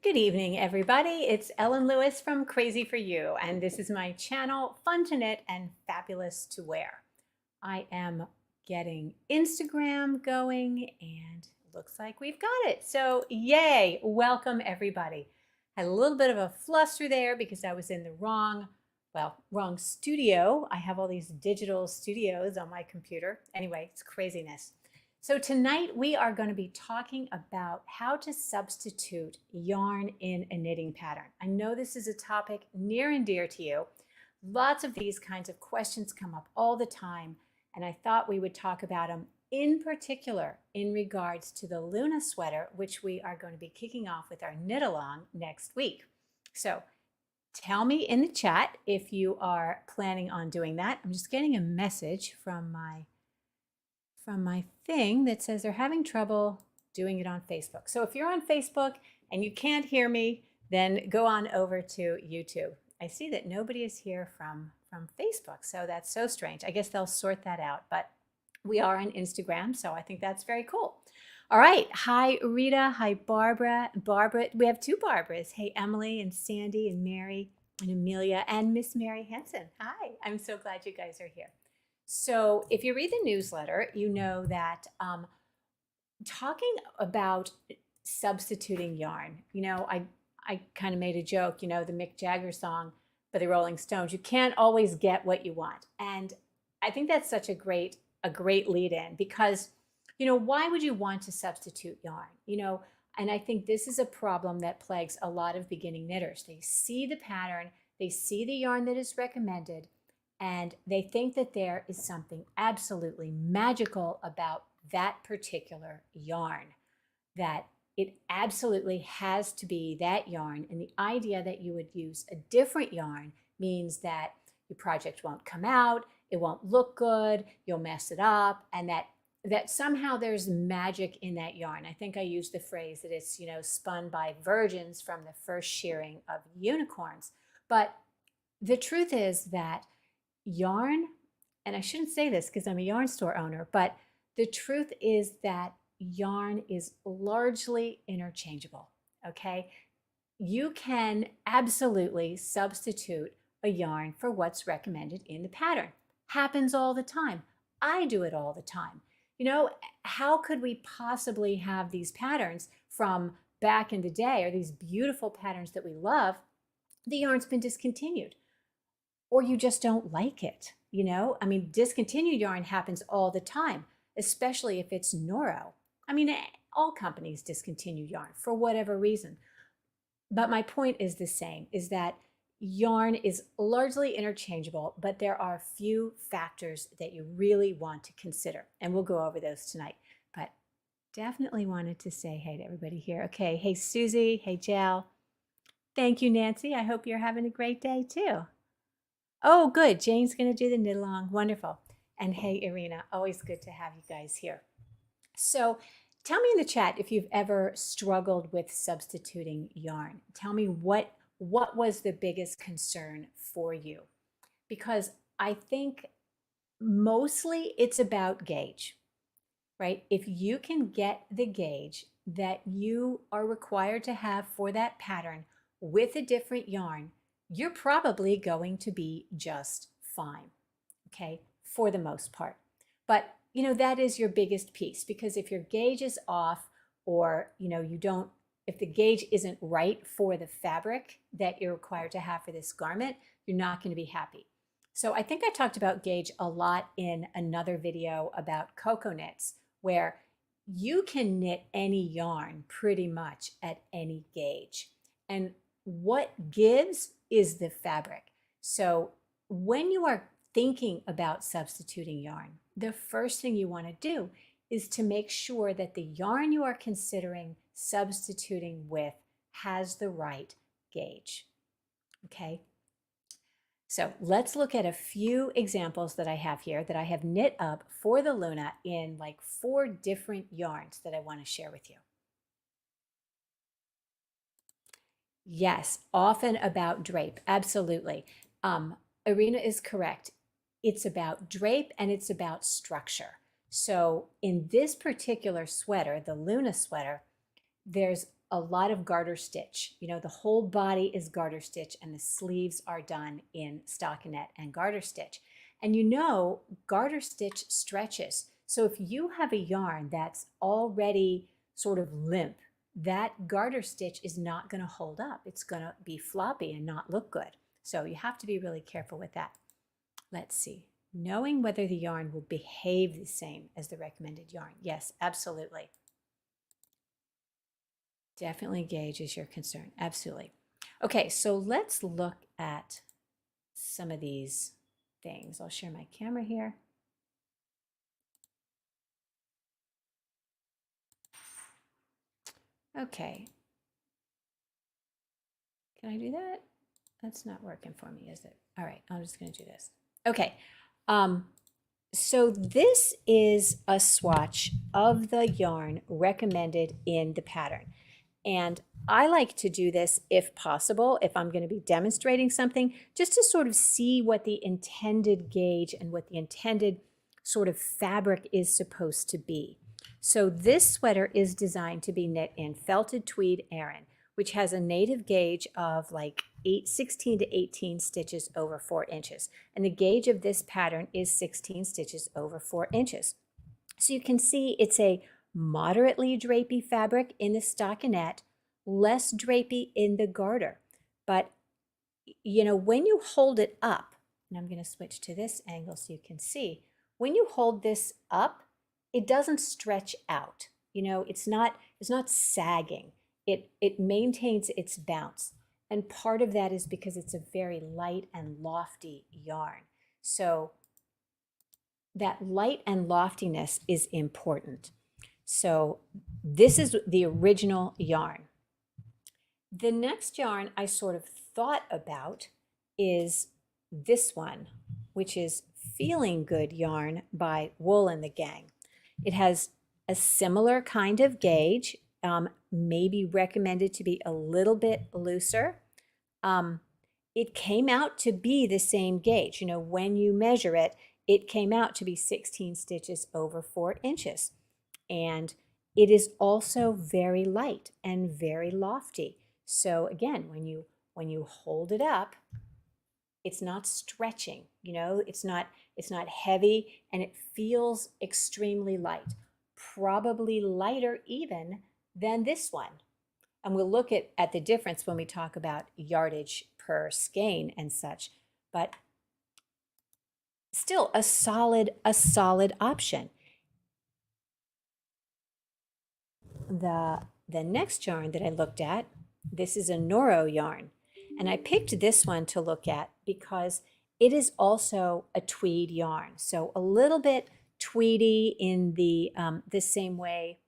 Good evening, everybody. It's Ellen Lewis from Crazy for You, and this is my channel, Fun to Knit and Fabulous to Wear. I am getting Instagram going, and looks like we've got it. So yay, welcome everybody. Had a little bit of a fluster there because I was in the wrong studio. I have all these digital studios on my computer. Anyway, it's craziness. So tonight we are going to be talking about how to substitute yarn in a knitting pattern. I know this is a topic near and dear to you. Lots of these kinds of questions come up all the time, and I thought we would talk about them in particular in regards to the Luna sweater, which we are going to be kicking off with our knit along next week. So tell me in the chat if you are planning on doing that. I'm just getting a message from my thing that says they're having trouble doing it on Facebook. So if you're on Facebook and you can't hear me, then go on over to YouTube. I see that nobody is here from Facebook, so that's so strange. I guess they'll sort that out, but we are on Instagram, so I think that's very cool. All right. Hi, Rita. Hi, Barbara. We have two Barbaras. Hey, Emily and Sandy and Mary and Amelia and Miss Mary Hanson. Hi. I'm so glad you guys are here. So if you read the newsletter, you know that talking about substituting yarn, I kind of made a joke, the Mick Jagger song by the Rolling Stones, you can't always get what you want. And I think that's such a great lead in because, why would you want to substitute yarn? And I think this is a problem that plagues a lot of beginning knitters. They see the pattern, they see the yarn that is recommended, and they think that there is something absolutely magical about that particular yarn, that it absolutely has to be that yarn. And the idea that you would use a different yarn means that your project won't come out, it won't look good, you'll mess it up, and that somehow there's magic in that yarn. I think I used the phrase that it's, spun by virgins from the first shearing of unicorns. But the truth is that yarn, and I shouldn't say this because I'm a yarn store owner, but the truth is that yarn is largely interchangeable, okay? You can absolutely substitute a yarn for what's recommended in the pattern. Happens all the time. I do it all the time. How could we possibly have these patterns from back in the day, or these beautiful patterns that we love, the yarn's been discontinued? Or you just don't like it, discontinued yarn happens all the time, especially if it's Noro. All companies discontinue yarn for whatever reason. But my point is the same, is that yarn is largely interchangeable, but there are a few factors that you really want to consider. And we'll go over those tonight. But definitely wanted to say hey to everybody here. Okay, hey Susie, hey Jal. Thank you, Nancy. I hope you're having a great day too. Oh, good. Jane's going to do the knit along. Wonderful. And hey, Irina, always good to have you guys here. So tell me in the chat if you've ever struggled with substituting yarn. Tell me what was the biggest concern for you? Because I think mostly it's about gauge, right? If you can get the gauge that you are required to have for that pattern with a different yarn, you're probably going to be just fine, okay, for the most part. But, that is your biggest piece, because if your gauge is off, or, if the gauge isn't right for the fabric that you're required to have for this garment, you're not going to be happy. So I think I talked about gauge a lot in another video about cocoa knits, where you can knit any yarn pretty much at any gauge. And what gives is the fabric. So when you are thinking about substituting yarn, the first thing you want to do is to make sure that the yarn you are considering substituting with has the right gauge, okay? So let's look at a few examples that I have here that I have knit up for the Luna in like 4 different yarns that I want to share with you. Yes, often about drape, absolutely. Irina is correct. It's about drape and it's about structure. So in this particular sweater, the Luna sweater, there's a lot of garter stitch. You know, the whole body is garter stitch and the sleeves are done in stockinette and garter stitch. And you know, garter stitch stretches. So if you have a yarn that's already sort of limp, that garter stitch is not going to hold up. It's going to be floppy and not look good. So you have to be really careful with that. Let's see. Knowing whether the yarn will behave the same as the recommended yarn. Yes, absolutely. Definitely gauge is your concern. Absolutely. Okay, so let's look at some of these things. I'll share my camera here. Okay. Can I do that? That's not working for me, is it? All right, I'm just going to do this. Okay. So this is a swatch of the yarn recommended in the pattern. And I like to do this if possible, if I'm going to be demonstrating something, just to sort of see what the intended gauge and what the intended sort of fabric is supposed to be. So this sweater is designed to be knit in felted tweed Aran, which has a native gauge of like 16 to 18 stitches over 4 inches. And the gauge of this pattern is 16 stitches over 4 inches. So you can see it's a moderately drapey fabric in the stockinette, less drapey in the garter. But, you know, when you hold it up, and I'm going to switch to this angle so you can see, when you hold this up, it doesn't stretch out. You know, it's not sagging. It maintains its bounce. And part of that is because it's a very light and lofty yarn. So that light and loftiness is important. So this is the original yarn. The next yarn I sort of thought about is this one, which is Feeling Good yarn by Wool and the Gang. It has a similar kind of gauge, maybe recommended to be a little bit looser. It came out to be the same gauge. You know, when you measure it, it came out to be 16 stitches over 4 inches. And it is also very light and very lofty. So again, when you hold it up, it's not stretching, you know, it's not heavy, and it feels extremely light, probably lighter even than this one. And we'll look at the difference when we talk about yardage per skein and such, but still a solid option. The next yarn that I looked at, this is a Noro yarn, and I picked this one to look at because it is also a tweed yarn, so a little bit tweedy in the same way,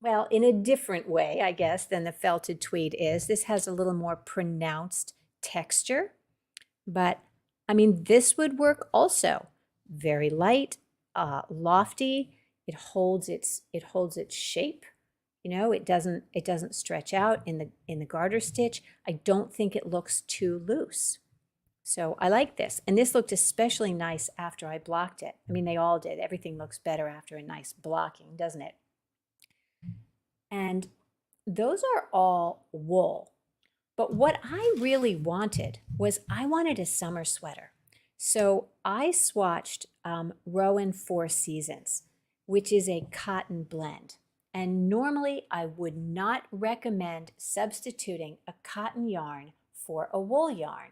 well, in a different way, I guess, than the felted tweed is. This has a little more pronounced texture, but I mean, this would work also. Very light, lofty. It holds its shape. You know, it doesn't stretch out in the garter stitch. I don't think it looks too loose. So I like this. And this looked especially nice after I blocked it. I mean, they all did. Everything looks better after a nice blocking, doesn't it? And those are all wool. But what I really wanted was I wanted a summer sweater. So I swatched Rowan 4 Seasons, which is a cotton blend. And normally I would not recommend substituting a cotton yarn for a wool yarn.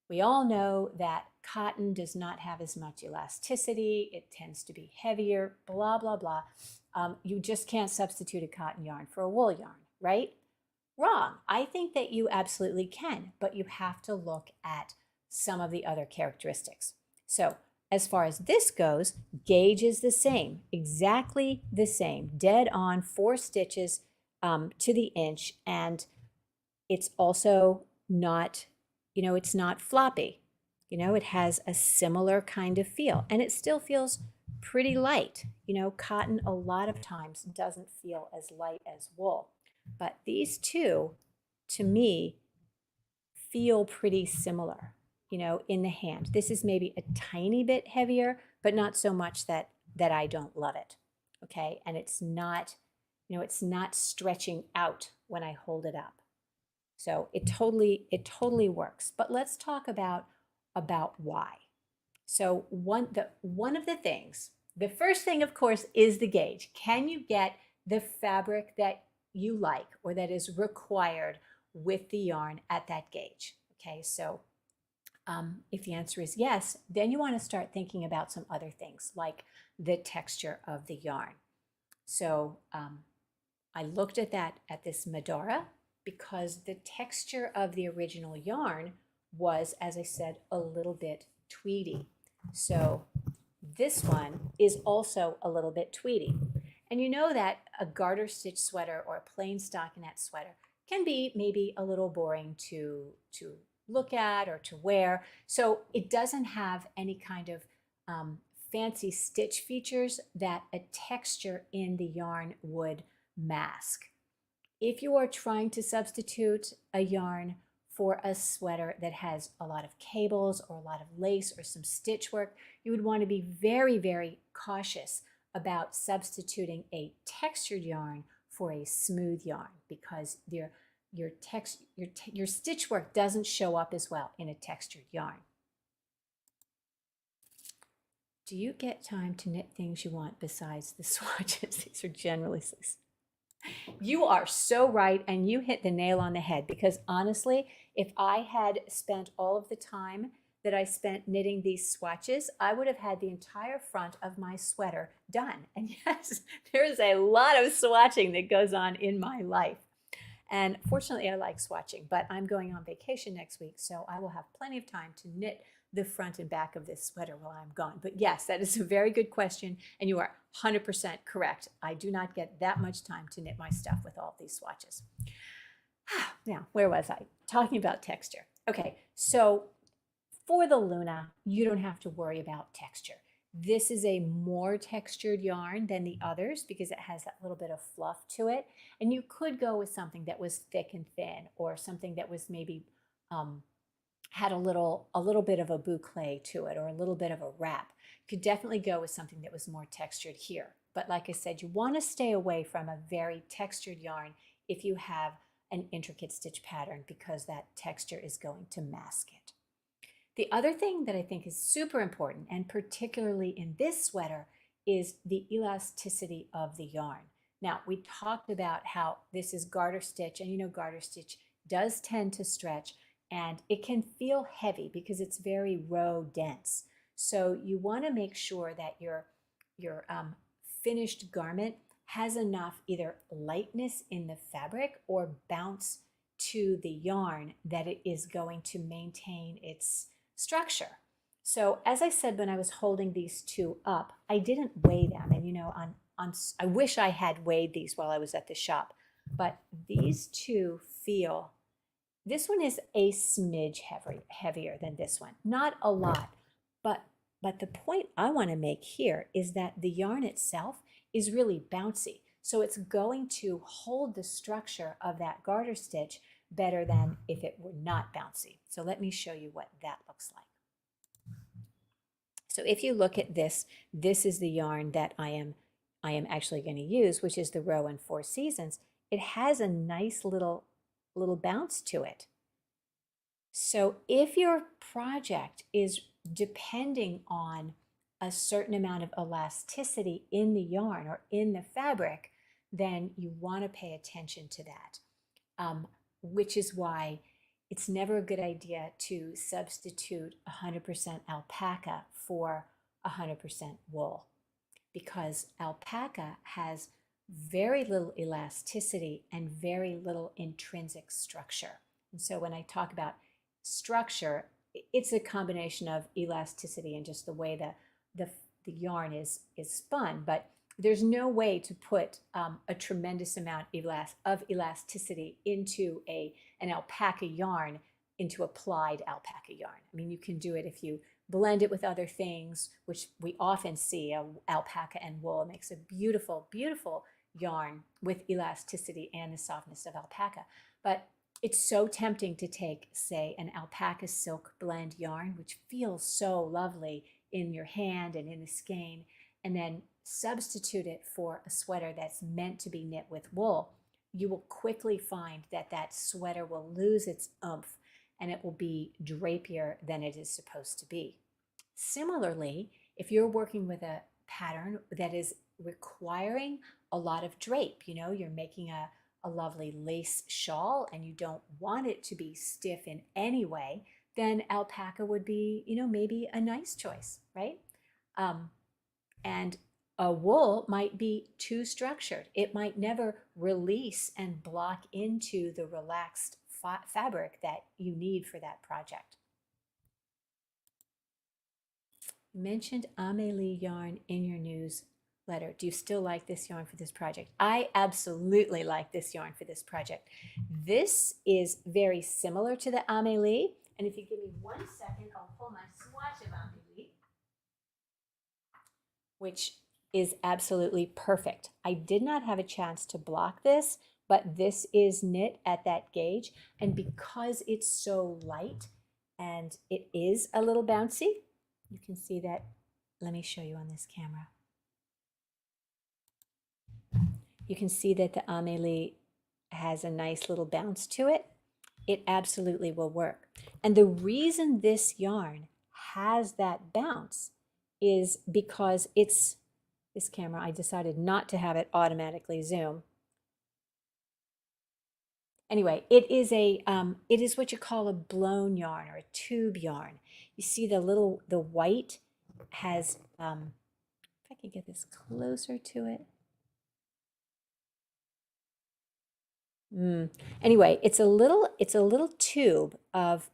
We all know that cotton does not have as much elasticity. It tends to be heavier, blah, blah, blah. You just can't substitute a cotton yarn for a wool yarn, right? Wrong. I think that you absolutely can, but you have to look at some of the other characteristics. So as far as this goes, gauge is the same, exactly the same, dead on 4 stitches to the inch, and it's also not, you know, it's not floppy. You know, it has a similar kind of feel, and it still feels pretty light. You know, cotton a lot of times doesn't feel as light as wool, but these two, to me, feel pretty similar, you know, in the hand. This is maybe a tiny bit heavier, but not so much that I don't love it, okay? And it's not You know, it's not stretching out when I hold it up. So it totally works. But let's talk about why. So one of the things, the first thing, of course, is the gauge. Can you get the fabric that you like or that is required with the yarn at that gauge? Okay, so if the answer is yes, then you want to start thinking about some other things like the texture of the yarn. So I looked at this Medora because the texture of the original yarn was, as I said, a little bit tweedy. So this one is also a little bit tweedy. And you know that a garter stitch sweater or a plain stockinette sweater can be maybe a little boring to look at or to wear. So it doesn't have any kind of fancy stitch features that a texture in the yarn would mask. If you are trying to substitute a yarn for a sweater that has a lot of cables or a lot of lace or some stitch work, you would want to be very, very cautious about substituting a textured yarn for a smooth yarn because your stitch work doesn't show up as well in a textured yarn. Do you get time to knit things you want besides the swatches? These are generally You are so right, and you hit the nail on the head because honestly, if I had spent all of the time that I spent knitting these swatches, I would have had the entire front of my sweater done. And yes, there is a lot of swatching that goes on in my life. And fortunately, I like swatching, but I'm going on vacation next week, so I will have plenty of time to knit the front and back of this sweater while I'm gone. But yes, that is a very good question, and you are 100% correct. I do not get that much time to knit my stuff with all these swatches. Now, where was I? Talking about texture. Okay, so for the Luna, you don't have to worry about texture. This is a more textured yarn than the others because it has that little bit of fluff to it. And you could go with something that was thick and thin or something that was maybe had a little bit of a boucle to it or a little bit of a wrap. You could definitely go with something that was more textured here. But like I said, you want to stay away from a very textured yarn if you have an intricate stitch pattern because that texture is going to mask it. The other thing that I think is super important, and particularly in this sweater, is the elasticity of the yarn. Now, we talked about how this is garter stitch, and you know garter stitch does tend to stretch, and it can feel heavy because it's very row dense. So you want to make sure that your finished garment has enough either lightness in the fabric or bounce to the yarn that it is going to maintain its structure. So as I said, when I was holding these two up, I didn't weigh them. And you know, I wish I had weighed these while I was at the shop, but these two feel, this one is a smidge heavier than this one. Not a lot, but the point I want to make here is that the yarn itself is really bouncy. So it's going to hold the structure of that garter stitch better than if it were not bouncy. So let me show you what that looks like. So if you look at this, this is the yarn that I am actually going to use, which is the Rowan 4 Seasons. It has a nice little bounce to it. So if your project is depending on a certain amount of elasticity in the yarn or in the fabric, then you want to pay attention to that. Which is why it's never a good idea to substitute 100% alpaca for 100% wool, because alpaca has very little elasticity and very little intrinsic structure. And so when I talk about structure, it's a combination of elasticity and just the way the yarn is spun, but there's no way to put a tremendous amount of elasticity into an alpaca yarn, into applied alpaca yarn. I mean, you can do it if you blend it with other things, which we often see. Alpaca and wool makes a beautiful, beautiful yarn with elasticity and the softness of alpaca. But it's so tempting to take, say, an alpaca silk blend yarn, which feels so lovely in your hand and in the skein, and then substitute it for a sweater that's meant to be knit with wool, you will quickly find that that sweater will lose its oomph and it will be drapier than it is supposed to be. Similarly, if you're working with a pattern that is requiring a lot of drape, you know, you're making a lovely lace shawl and you don't want it to be stiff in any way, then alpaca would be, you know, maybe a nice choice, right? And a wool might be too structured. It might never release and block into the relaxed fabric that you need for that project. You mentioned Amélie yarn in your newsletter. Do you still like this yarn for this project? I absolutely like this yarn for this project. This is very similar to the Amélie. And if you give me 1 second, I'll pull my swatch of Amélie, which is absolutely perfect. I did not have a chance to block this, but this is knit at that gauge. And because it's so light and it is a little bouncy, you can see that. Let me show you on this camera. You can see that the Amélie has a nice little bounce to it. It absolutely will work. And the reason this yarn has that bounce is because it's, this camera, I decided not to have it automatically zoom. Anyway, it is what you call a blown yarn or a tube yarn. You see the white has, if I can get this closer to it. Anyway, it's a little tube of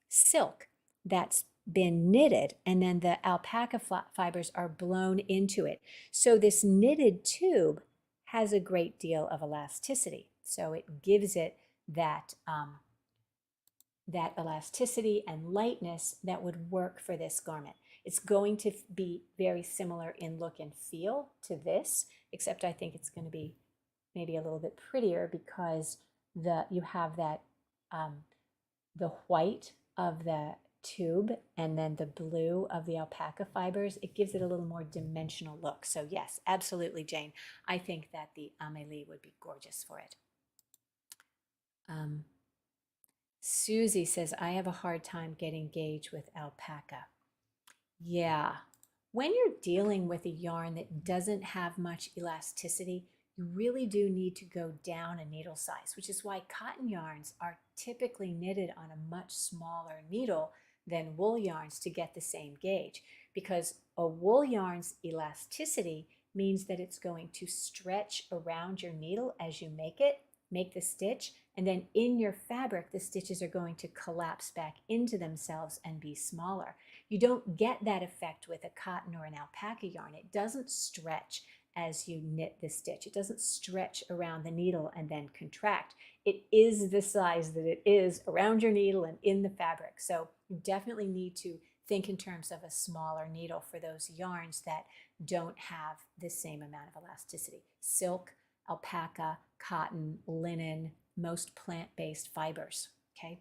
silk that's been knitted, and then the alpaca fibers are blown into it. So this knitted tube has a great deal of elasticity. So it gives it that, that elasticity and lightness that would work for this garment. It's going to be very similar in look and feel to this, except I think it's going to be maybe a little bit prettier because you have that the white of the tube and then the blue of the alpaca fibers. It gives it a little more dimensional look. So yes, absolutely, Jane. I think that the Amélie would be gorgeous for it. Susie says, I have a hard time getting gauge with alpaca. Yeah, when you're dealing with a yarn that doesn't have much elasticity, you really do need to go down a needle size, which is why cotton yarns are typically knitted on a much smaller needle than wool yarns to get the same gauge, because a wool yarn's elasticity means that it's going to stretch around your needle as you make the stitch, and then in your fabric, the stitches are going to collapse back into themselves and be smaller. You don't get that effect with a cotton or an alpaca yarn. It doesn't stretch as you knit the stitch. It doesn't stretch around the needle and then contract. It is the size that it is around your needle and in the fabric. So you definitely need to think in terms of a smaller needle for those yarns that don't have the same amount of elasticity. Silk, alpaca, cotton, linen, most plant-based fibers, okay?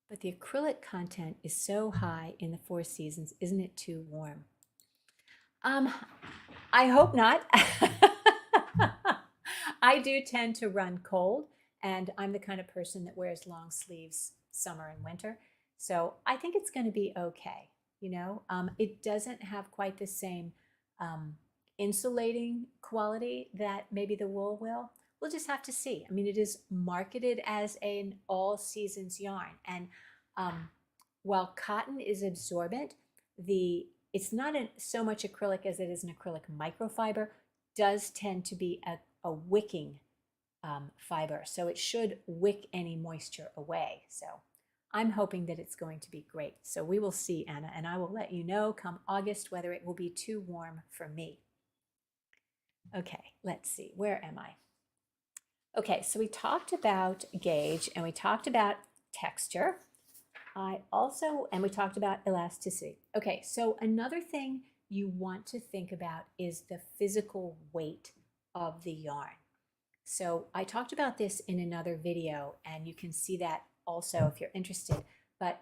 But the acrylic content is so high in the Four Seasons, isn't it too warm? I hope not. I do tend to run cold, and I'm the kind of person that wears long sleeves summer and winter. So I think it's going to be okay. You know, it doesn't have quite the same insulating quality that maybe the wool will. We'll just have to see. I mean, it is marketed as an all seasons yarn. And while cotton is absorbent, it's not so much acrylic as it is an acrylic microfiber, does tend to be a wicking fiber. So it should wick any moisture away. So I'm hoping that it's going to be great. So we will see, Anna, and I will let you know come August whether it will be too warm for me. Okay, let's see. Where am I? Okay, so we talked about gauge and we talked about texture. And we talked about elasticity. Okay, so another thing you want to think about is the physical weight of the yarn. So I talked about this in another video, and you can see that also if you're interested. But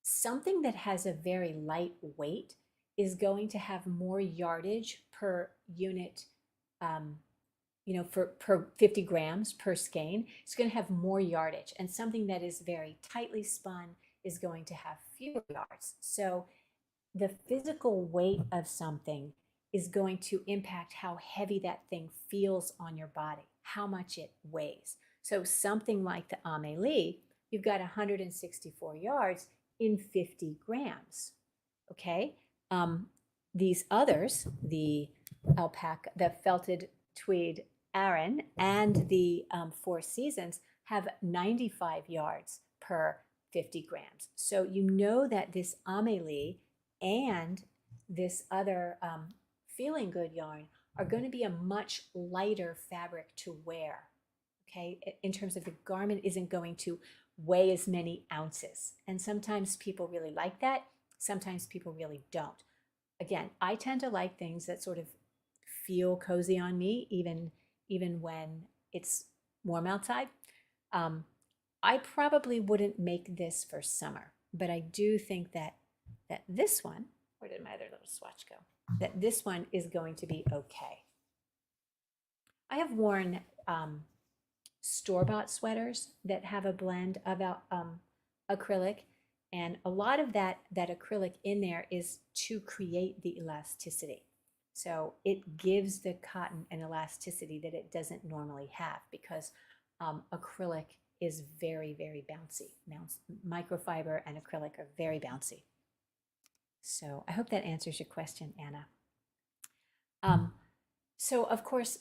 something that has a very light weight is going to have more yardage per unit, per 50 grams per skein. It's going to have more yardage, and something that is very tightly spun is going to have fewer yards. So the physical weight of something is going to impact how heavy that thing feels on your body, how much it weighs. So something like the Amélie, you've got 164 yards in 50 grams, okay? These others, the alpaca, the felted Tweed Aran, and the Four Seasons have 95 yards per 50 grams. So you know that this Amélie and this other Feeling Good yarn are going to be a much lighter fabric to wear, okay? In terms of the garment isn't going to weigh as many ounces. And sometimes people really like that. Sometimes people really don't. Again, I tend to like things that sort of feel cozy on me, even when it's warm outside. I probably wouldn't make this for summer, but I do think that this one, where did my other little swatch go? That this one is going to be okay. I have worn store-bought sweaters that have a blend of acrylic, and a lot of that acrylic in there is to create the elasticity. So it gives the cotton an elasticity that it doesn't normally have, because acrylic is very, very bouncy. Microfiber and acrylic are very bouncy. So I hope that answers your question, Anna. So of course,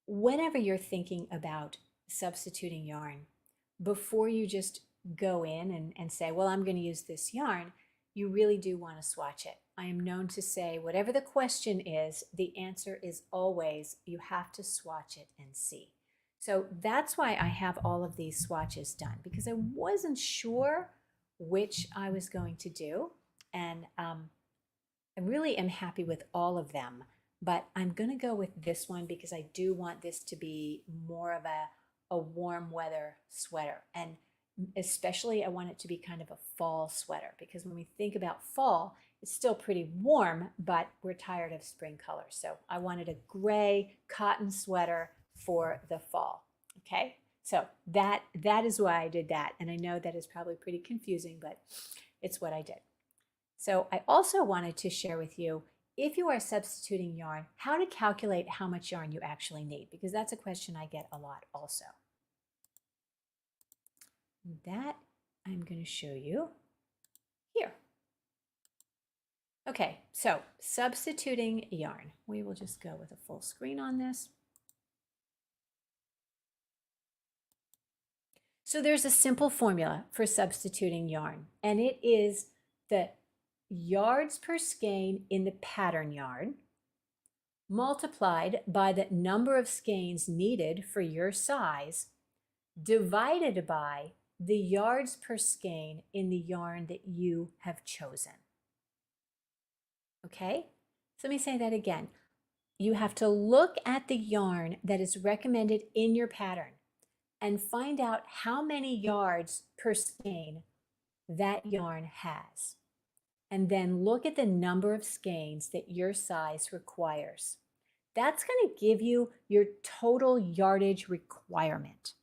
whenever you're thinking about substituting yarn, before you just go in and say, well, I'm going to use this yarn, you really do want to swatch it. I am known to say, whatever the question is, the answer is always, you have to swatch it and see. So that's why I have all of these swatches done, because I wasn't sure which I was going to do. And I really am happy with all of them, but I'm going to go with this one because I do want this to be more of a warm weather sweater. And especially I want it to be kind of a fall sweater, because when we think about fall, it's still pretty warm, but we're tired of spring colors. So I wanted a gray cotton sweater for the fall. Okay, so that is why I did that. And I know that is probably pretty confusing, but it's what I did. So I also wanted to share with you, if you are substituting yarn, how to calculate how much yarn you actually need, because that's a question I get a lot also. That I'm going to show you here. Okay, so substituting yarn. We will just go with a full screen on this. So there's a simple formula for substituting yarn, and it is the yards per skein in the pattern yarn multiplied by the number of skeins needed for your size divided by the yards per skein in the yarn that you have chosen. Okay, so let me say that again. You have to look at the yarn that is recommended in your pattern and find out how many yards per skein that yarn has. And then look at the number of skeins that your size requires. That's going to give you your total yardage requirement.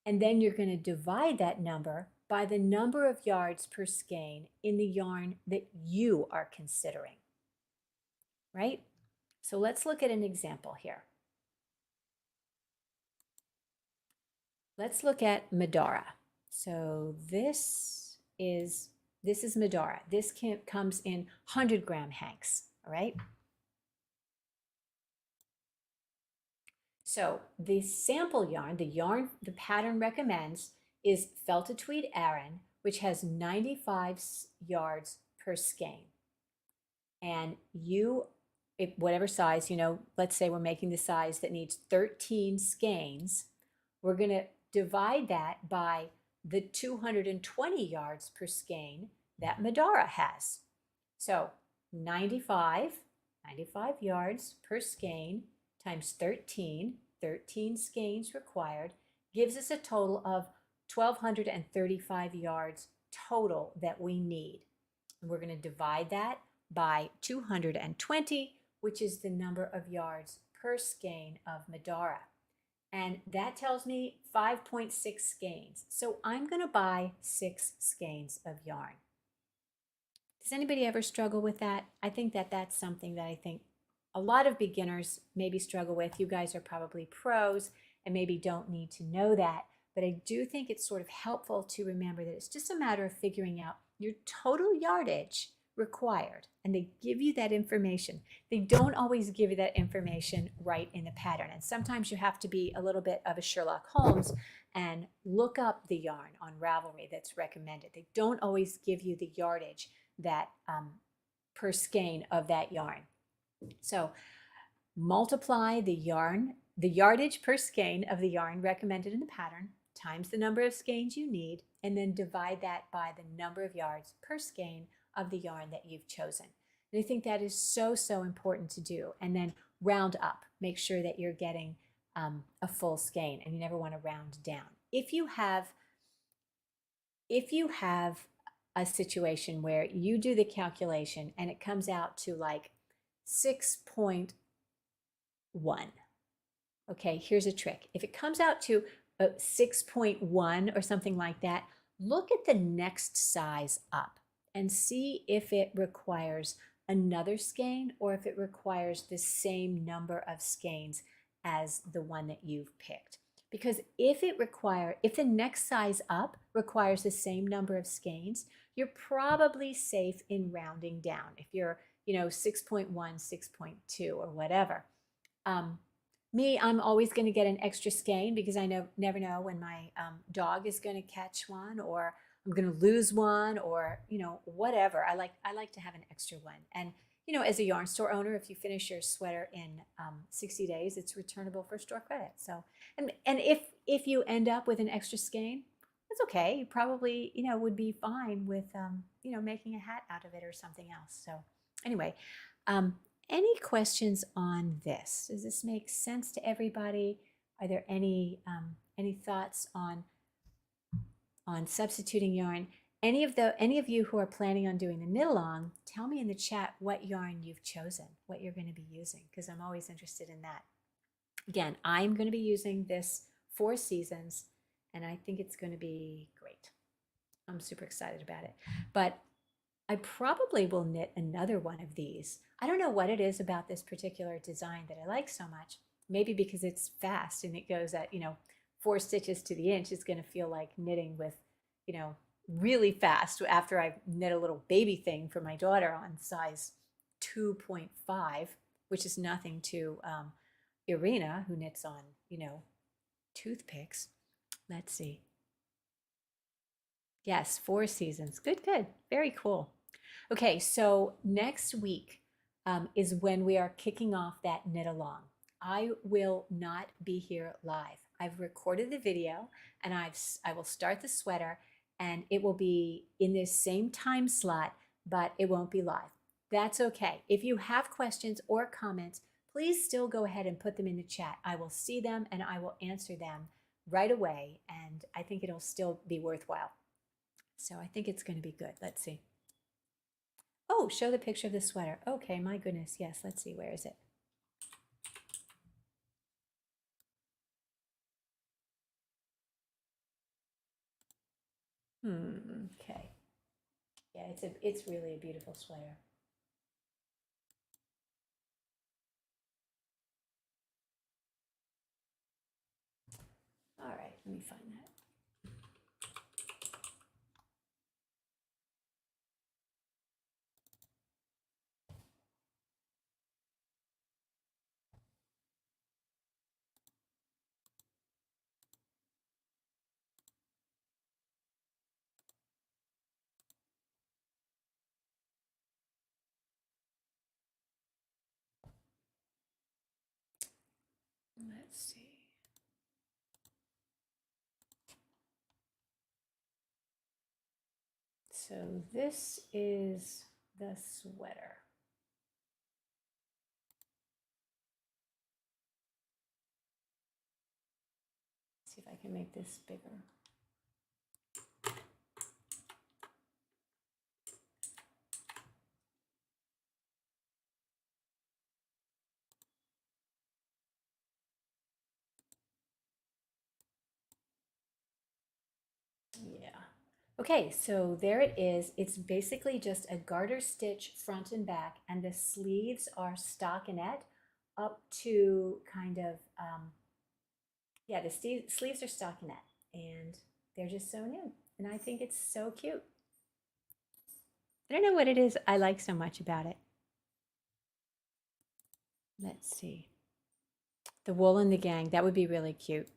And then you're going to divide that number by the number of yards per skein in the yarn that you are considering, right? So let's look at an example here. Let's look at Madara. So this is Madara. This comes in 100-gram hanks, all right? So the sample yarn, the pattern recommends, is felted Tweed Aran, which has 95 yards per skein. And whatever size, let's say we're making the size that needs 13 skeins, we're going to divide that by the 220 yards per skein that Madara has. So 95 yards per skein times 13 skeins required, gives us a total of 1,235 yards total that we need. And we're going to divide that by 220, which is the number of yards per skein of Madara. And that tells me 5.6 skeins. So I'm going to buy 6 skeins of yarn. Does anybody ever struggle with that? I think that that's something that I think a lot of beginners maybe struggle with. You guys are probably pros and maybe don't need to know that. But I do think it's sort of helpful to remember that it's just a matter of figuring out your total yardage required. And they give you that information. They don't always give you that information right in the pattern. And sometimes you have to be a little bit of a Sherlock Holmes and look up the yarn on Ravelry that's recommended. They don't always give you the yardage that per skein of that yarn. So multiply the yardage per skein of the yarn recommended in the pattern times the number of skeins you need, and then divide that by the number of yards per skein of the yarn that you've chosen. And I think that is so, so important to do. And then round up. Make sure that you're getting a full skein, and you never want to round down. If you have a situation where you do the calculation and it comes out to like 6.1. Okay, here's a trick. If it comes out to 6.1 or something like that, look at the next size up and see if it requires another skein or if it requires the same number of skeins as the one that you've picked. Because if the next size up requires the same number of skeins, you're probably safe in rounding down. If you're, 6.1, 6.2 or whatever. I'm always going to get an extra skein because I never know when my dog is going to catch one, or I'm going to lose one, or whatever. I like to have an extra one. And as a yarn store owner, if you finish your sweater in 60 days, it's returnable for store credit. So, and if you end up with an extra skein, that's okay. You probably would be fine with making a hat out of it or something else. So anyway. Any questions on this? Does this make sense to everybody? Are there any thoughts on substituting yarn? Any of you who are planning on doing the knit along, tell me in the chat what yarn you've chosen, what you're going to be using, because I'm always interested in that. Again, I'm going to be using this 4 seasons, and I think it's going to be great. I'm super excited about it. But I probably will knit another one of these. I don't know what it is about this particular design that I like so much. Maybe because it's fast and it goes at, 4 stitches to the inch. It's going to feel like knitting with, really fast after I knit a little baby thing for my daughter on size 2.5, which is nothing to Irina, who knits on, toothpicks. Let's see. Yes, 4 seasons. Good, good. Very cool. Okay, so next week is when we are kicking off that knit along. I will not be here live. I've recorded the video and I will start the sweater, and it will be in this same time slot, but it won't be live. That's okay. If you have questions or comments, please still go ahead and put them in the chat. I will see them and I will answer them right away, and I think it'll still be worthwhile. So I think it's going to be good. Let's see. Oh, show the picture of the sweater. Okay, my goodness. Yes, let's see. Where is it? Okay. Yeah, it's really a beautiful sweater. All right, let me find that. Let's see. So this is the sweater. Let's see if I can make this bigger. Okay, so there it is. It's basically just a garter stitch front and back, and the sleeves are stockinette up to kind of, yeah, the sleeves are stockinette, and they're just sewn in. And I think it's so cute. I don't know what it is I like so much about it. Let's see. The wool and the gang, that would be really cute.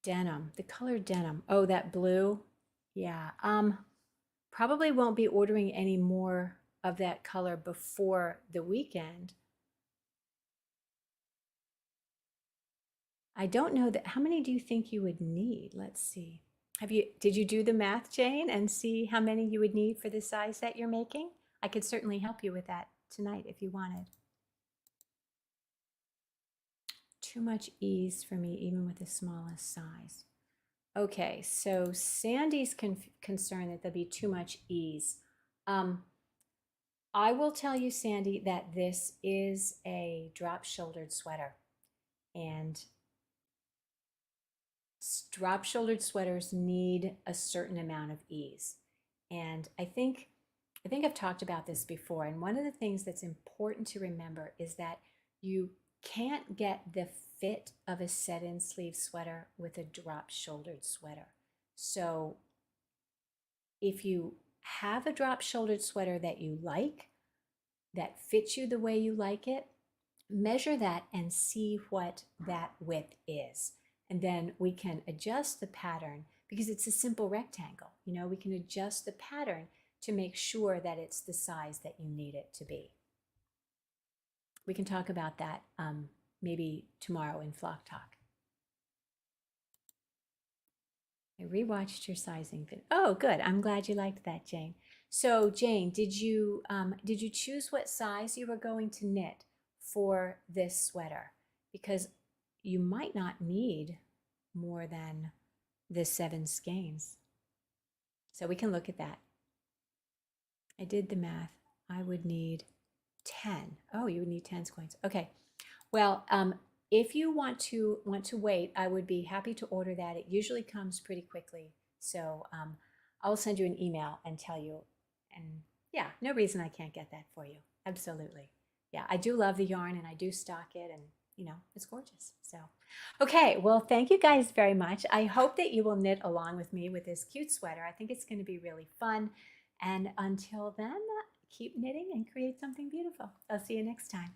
Denim, the color denim. Oh, that blue. Yeah. Probably won't be ordering any more of that color before the weekend. I don't know that. How many do you think you would need? Let's see. Did you do the math, Jane, and see how many you would need for the size that you're making? I could certainly help you with that tonight if you wanted. Too much ease for me, even with the smallest size. Okay, so Sandy's concerned that there'll be too much ease. I will tell you, Sandy, that this is a drop-shouldered sweater, and drop-shouldered sweaters need a certain amount of ease. And I think I've talked about this before, and one of the things that's important to remember is that you can't get the fit of a set-in sleeve sweater with a drop-shouldered sweater. So if you have a drop-shouldered sweater that you like, that fits you the way you like it, measure that and see what that width is. And then we can adjust the pattern because it's a simple rectangle. You know, we can adjust the pattern to make sure that it's the size that you need it to be. We can talk about that maybe tomorrow in Flock Talk. I rewatched your sizing video. Oh, good. I'm glad you liked that, Jane. So, Jane, did you choose what size you were going to knit for this sweater? Because you might not need more than the 7 skeins. So we can look at that. I did the math. I would need 10. Oh, you would need 10 skeins. Okay. Well, if you want to wait, I would be happy to order that. It usually comes pretty quickly. So I'll send you an email and tell you. And yeah, no reason I can't get that for you. Absolutely. Yeah, I do love the yarn and I do stock it, and you know, it's gorgeous. So, okay, well, thank you guys very much. I hope that you will knit along with me with this cute sweater. I think it's going to be really fun. And until then, keep knitting and create something beautiful. I'll see you next time.